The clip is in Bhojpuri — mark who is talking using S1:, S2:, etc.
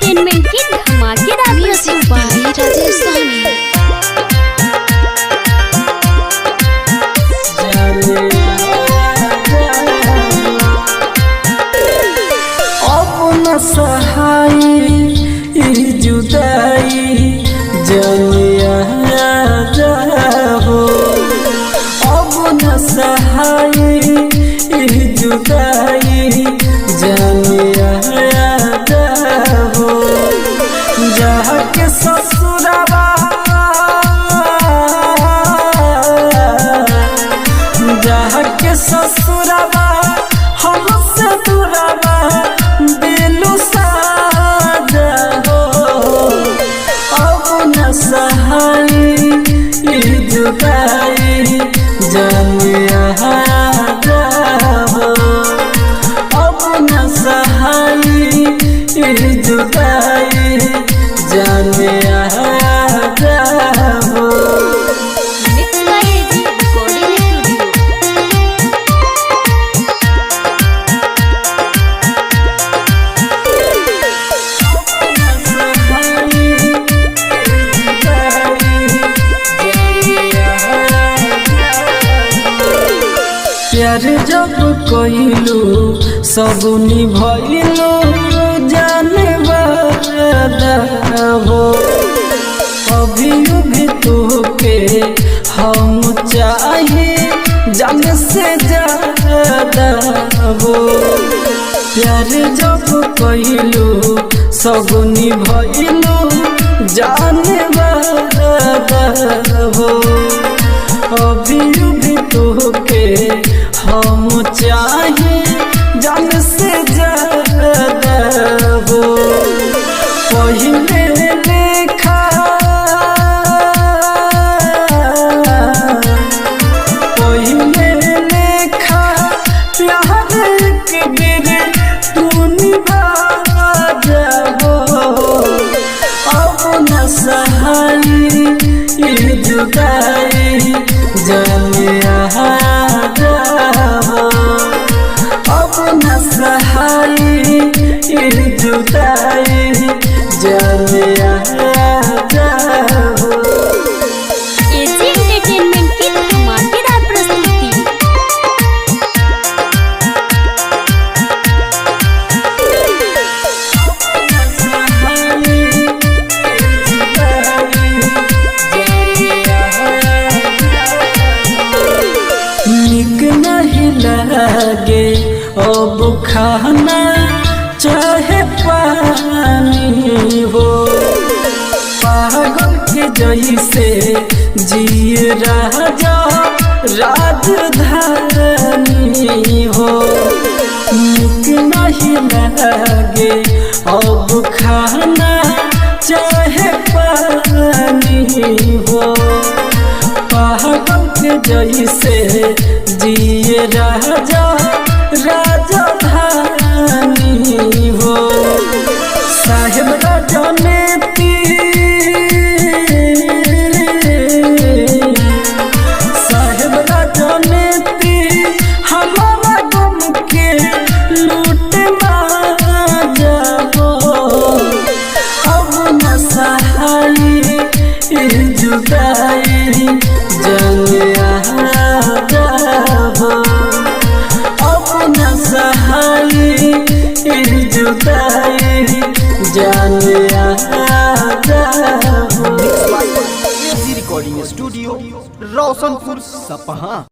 S1: एंटरटेनमेंट की धमाकेदार
S2: म्यूजिक बाय राजेश साहनी।
S3: सहाय जुदाई जनिया हो अब न सहाय जुदाई जनिया हो जहाँ के ससुरबा जहाँ के ससुरबा हमसे दूरबा सहाय जुदाई जनिया हो अब न सहाय जुदाई जनिया हो।
S1: मिक्स बाय एजी रिकॉर्डिंग
S3: प्यार जब कइलू सब निभइलू जाने वाला हो अभी भी तोके हम चाहे जान से ज्यादा हो प्यार जब कइलू सब निभइलू जाने वाला हो अभी भी तोके हम चाहे जान से ज्यादा हो पहले लेखा प्यार के बेरे तू निभा जाबो अब न सहाय जुदाई जनिया हो अब न सहाय जुदाई जनिया हो।
S1: एजी एंटरटेनमेंट की धमाकेदार प्रस्तुति।
S3: निक नहीं लगे अब खाना चाहे पानी हो पागल के जैसे जिए राजा राजधानी हो निक नहीं लगे अब खाना चाहे पानी हो पागल के जैसे जिए राजा राजधानी हो साहेब राजनीति साहेब राजनीति हमारा गम के लूट जाबो अब न सहाय जुदाई जनिया हो अब न सहाय जुदाई जनिया हो।
S4: रिकॉर्डिंग स्टूडियो रोशनपुर सपहा।